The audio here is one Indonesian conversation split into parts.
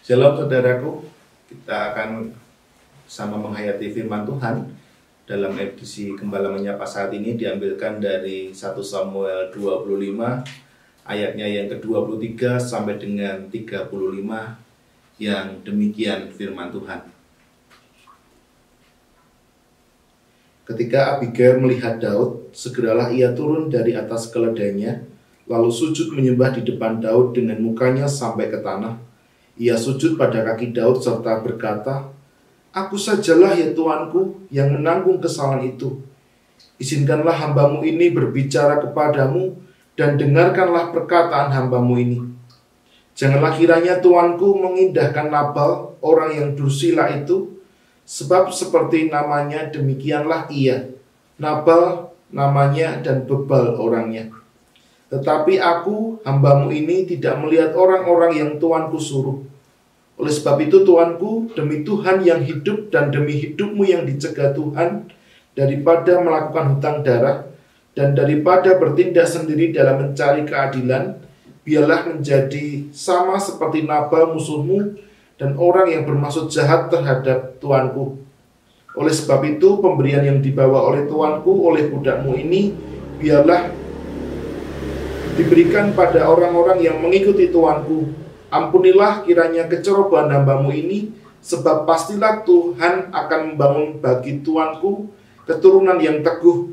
Shalom saudaraku, kita akan sama menghayati firman Tuhan dalam edisi Gembala Menyapa saat ini diambilkan dari 1 Samuel 25 ayatnya yang ke-23 sampai dengan 35 yang demikian firman Tuhan. Ketika Abigail melihat Daud, segeralah ia turun dari atas keledainya, lalu sujud menyembah di depan Daud dengan mukanya sampai ke tanah. Ia sujud pada kaki Daud serta berkata, "Aku sajalah ya Tuanku yang menanggung kesalahan itu. Izinkanlah hambamu ini berbicara kepadamu dan dengarkanlah perkataan hambamu ini. Janganlah kiranya Tuanku mengindahkan Nabal, orang yang dursila itu, sebab seperti namanya demikianlah ia. Nabal namanya dan bebal orangnya. Tetapi aku, hambamu ini, tidak melihat orang-orang yang Tuanku suruh. Oleh sebab itu Tuanku, demi Tuhan yang hidup dan demi hidupmu yang dicegah Tuhan, daripada melakukan hutang darah, dan daripada bertindak sendiri dalam mencari keadilan, biarlah menjadi sama seperti Nabal musuhmu, dan orang yang bermaksud jahat terhadap Tuanku. Oleh sebab itu, pemberian yang dibawa oleh Tuanku, oleh budakmu ini, biarlah diberikan pada orang-orang yang mengikuti Tuanku. Ampunilah kiranya kecerobohan hambamu ini, sebab pastilah Tuhan akan membangun bagi Tuanku keturunan yang teguh.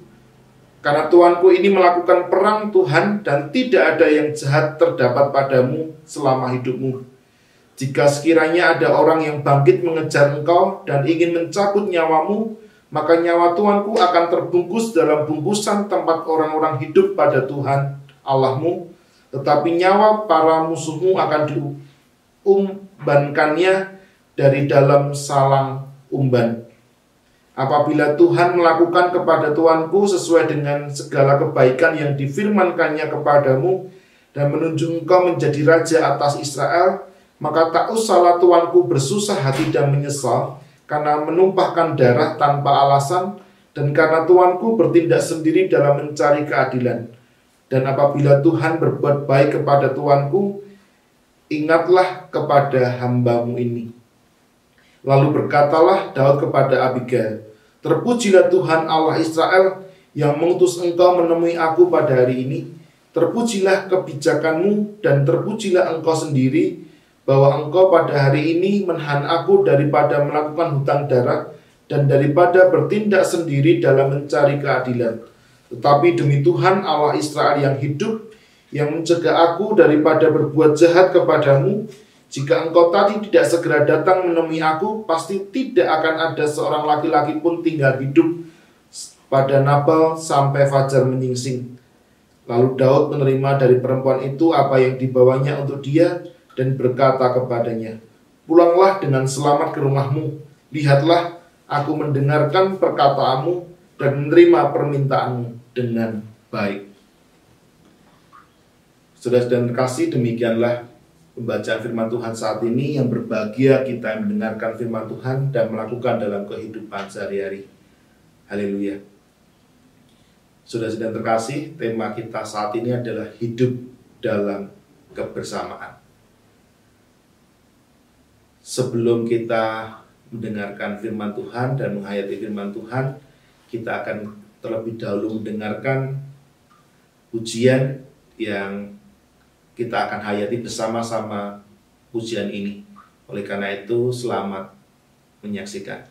Karena Tuanku ini melakukan perang Tuhan, dan tidak ada yang jahat terdapat padamu selama hidupmu. Jika sekiranya ada orang yang bangkit mengejar engkau dan ingin mencabut nyawamu, maka nyawa Tuanku akan terbungkus dalam bungkusan tempat orang-orang hidup pada Tuhan Allahmu, tetapi nyawa para musuhmu akan diumbankannya dari dalam salang umban. Apabila Tuhan melakukan kepada Tuanku sesuai dengan segala kebaikan yang difirmankannya kepadamu dan menunjuk engkau menjadi raja atas Israel, maka tak usahlah Tuanku bersusah hati dan menyesal karena menumpahkan darah tanpa alasan, dan karena Tuanku bertindak sendiri dalam mencari keadilan. Dan apabila Tuhan berbuat baik kepada Tuanku, ingatlah kepada hambamu ini." Lalu berkatalah Daud kepada Abigail, "Terpujilah Tuhan Allah Israel yang mengutus engkau menemui aku pada hari ini. Terpujilah kebijakanmu dan terpujilah engkau sendiri, bahwa engkau pada hari ini menahan aku daripada melakukan hutang darah dan daripada bertindak sendiri dalam mencari keadilan. Tetapi demi Tuhan Allah Israel yang hidup, yang mencegah aku daripada berbuat jahat kepadamu, jika engkau tadi tidak segera datang menemui aku, pasti tidak akan ada seorang laki-laki pun tinggal hidup pada Nabal sampai fajar menyingsing." Lalu Daud menerima dari perempuan itu apa yang dibawanya untuk dia, dan berkata kepadanya, "Pulanglah dengan selamat ke rumahmu. Lihatlah, aku mendengarkan perkataanmu dan menerima permintaanmu dengan baik." Saudara-saudara terkasih, demikianlah pembacaan firman Tuhan saat ini. Yang berbahagia kita yang mendengarkan firman Tuhan dan melakukan dalam kehidupan sehari-hari. Haleluya. Saudara-saudara terkasih, tema kita saat ini adalah hidup dalam kebersamaan. Sebelum kita mendengarkan firman Tuhan dan menghayati firman Tuhan, kita akan terlebih dahulu mendengarkan pujian yang kita akan hayati bersama-sama pujian ini. Oleh karena itu, selamat menyaksikan.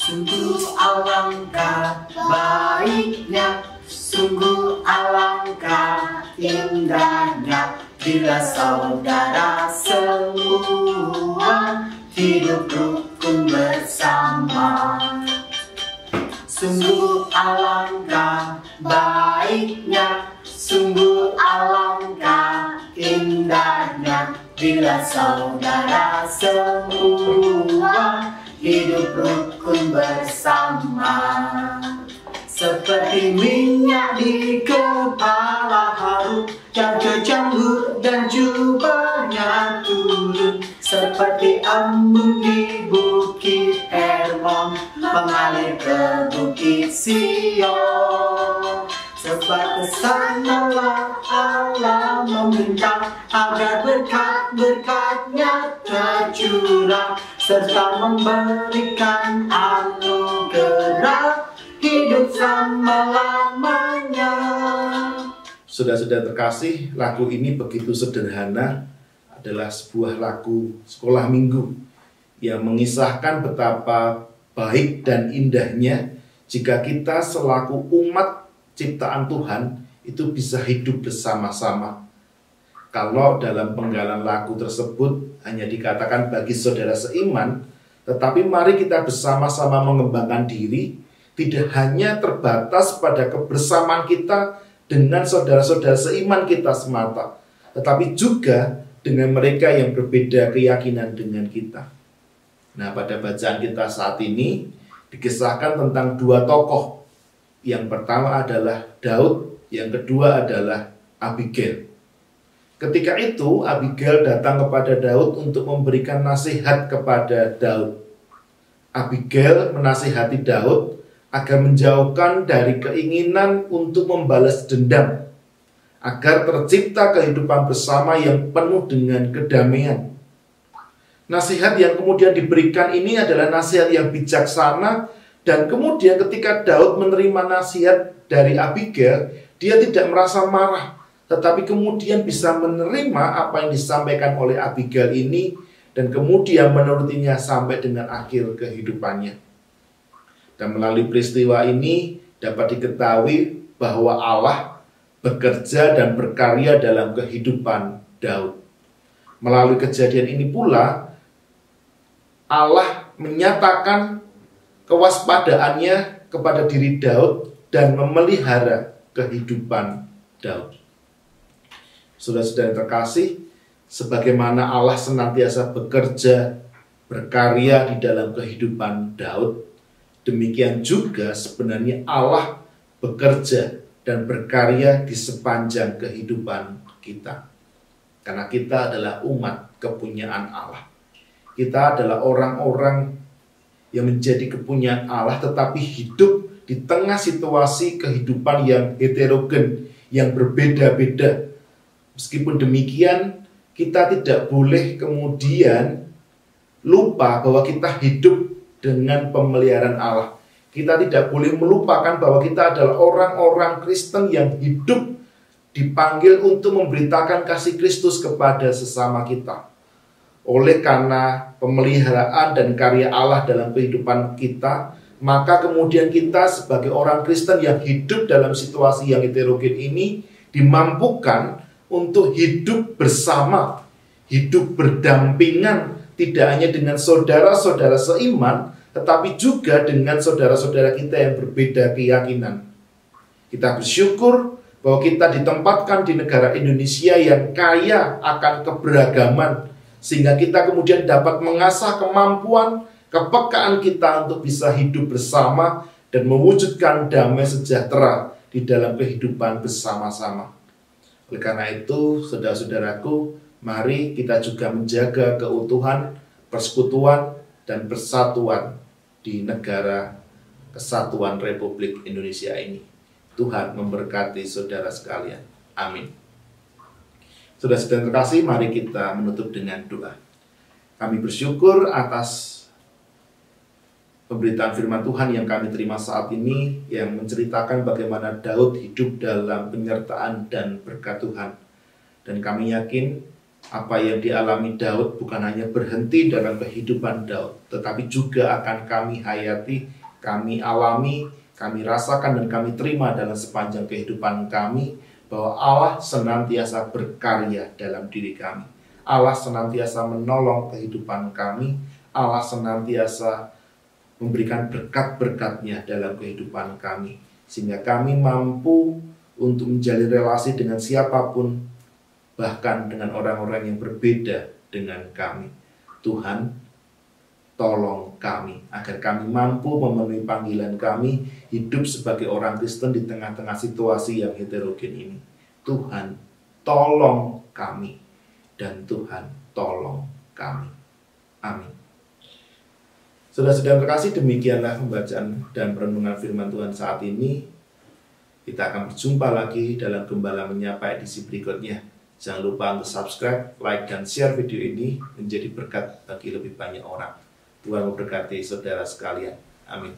Sungguh alangkah baiknya, sungguh alangkah indahnya, bila saudara semua hidup rukun bersama. Sungguh alangkah baiknya, sungguh alangkah indahnya, bila saudara semua hidup rukun bersama. Seperti minyak di kepala Harun, yang kejanggut dan jubahnya turun. seperti embun di bukit Hermon mengalir ke bukit Sion. Sebab kesanalah Allah meminta agar berkat-berkat-Nya tercurah serta memberikan anugerah hidup selama-lamanya. Saudara-saudara terkasih, lagu ini begitu sederhana, adalah sebuah lagu sekolah minggu yang mengisahkan betapa baik dan indahnya jika kita selaku umat ciptaan Tuhan itu bisa hidup bersama-sama. Kalau dalam penggalan lagu tersebut hanya dikatakan bagi saudara seiman, tetapi mari kita bersama-sama mengembangkan diri, tidak hanya terbatas pada kebersamaan kita dengan saudara-saudara seiman kita semata, tetapi juga dengan mereka yang berbeda keyakinan dengan kita. Nah, pada bacaan kita saat ini dikisahkan tentang dua tokoh. Yang pertama adalah Daud, yang kedua adalah Abigail. Ketika itu Abigail datang kepada Daud untuk memberikan nasihat kepada Daud. Abigail menasihati Daud agar menjauhkan dari keinginan untuk membalas dendam, agar tercipta kehidupan bersama yang penuh dengan kedamaian. Nasihat yang kemudian diberikan ini adalah nasihat yang bijaksana, dan kemudian ketika Daud menerima nasihat dari Abigail, dia tidak merasa marah, tetapi kemudian bisa menerima apa yang disampaikan oleh Abigail ini, dan kemudian menurutinya sampai dengan akhir kehidupannya. Dan melalui peristiwa ini dapat diketahui bahwa Allah bekerja dan berkarya dalam kehidupan Daud. Melalui kejadian ini pula, Allah menyatakan kewaspadaannya kepada diri Daud dan memelihara kehidupan Daud. Saudara-saudara terkasih, sebagaimana Allah senantiasa bekerja, berkarya di dalam kehidupan Daud, demikian juga sebenarnya Allah bekerja dan berkarya di sepanjang kehidupan kita. Karena kita adalah umat kepunyaan Allah. Kita adalah orang-orang yang menjadi kepunyaan Allah, tetapi hidup di tengah situasi kehidupan yang heterogen, yang berbeda-beda. Meskipun demikian, kita tidak boleh kemudian lupa bahwa kita hidup dengan pemeliharaan Allah. Kita tidak boleh melupakan bahwa kita adalah orang-orang Kristen yang hidup dipanggil untuk memberitakan kasih Kristus kepada sesama kita. Oleh karena pemeliharaan dan karya Allah dalam kehidupan kita, maka kemudian kita sebagai orang Kristen yang hidup dalam situasi yang heterogen ini dimampukan untuk hidup bersama, hidup berdampingan, tidak hanya dengan saudara-saudara seiman, tetapi juga dengan saudara-saudara kita yang berbeda keyakinan. Kita bersyukur bahwa kita ditempatkan di negara Indonesia yang kaya akan keberagaman, sehingga kita kemudian dapat mengasah kemampuan, kepekaan kita untuk bisa hidup bersama dan mewujudkan damai sejahtera di dalam kehidupan bersama-sama. Oleh karena itu, saudara-saudaraku, mari kita juga menjaga keutuhan, persekutuan, dan persatuan di negara Kesatuan Republik Indonesia ini. Tuhan memberkati saudara sekalian. Amin. Saudara-saudara terkasih, mari kita menutup dengan doa. Kami bersyukur atas pemberitaan firman Tuhan yang kami terima saat ini, yang menceritakan bagaimana Daud hidup dalam penyertaan dan berkat Tuhan. Dan kami yakin apa yang dialami Daud bukan hanya berhenti dalam kehidupan Daud, tetapi juga akan kami hayati, kami alami, kami rasakan dan kami terima dalam sepanjang kehidupan kami, bahwa Allah senantiasa berkarya dalam diri kami. Allah senantiasa menolong kehidupan kami. Allah senantiasa memberikan berkat-berkat-Nya dalam kehidupan kami, sehingga kami mampu untuk menjalin relasi dengan siapapun, bahkan dengan orang-orang yang berbeda dengan kami. Tuhan, tolong kami agar kami mampu memenuhi panggilan kami hidup sebagai orang Kristen di tengah-tengah situasi yang heterogen ini. Tuhan, tolong kami, dan Tuhan, tolong kami. Amin. Saudara-saudara terkasih, demikianlah pembacaan dan perenungan firman Tuhan saat ini. Kita akan berjumpa lagi dalam Gembala Menyapa edisi berikutnya. Jangan lupa untuk subscribe, like, dan share video ini menjadi berkat bagi lebih banyak orang. Tuhan memberkati saudara sekalian. Amin.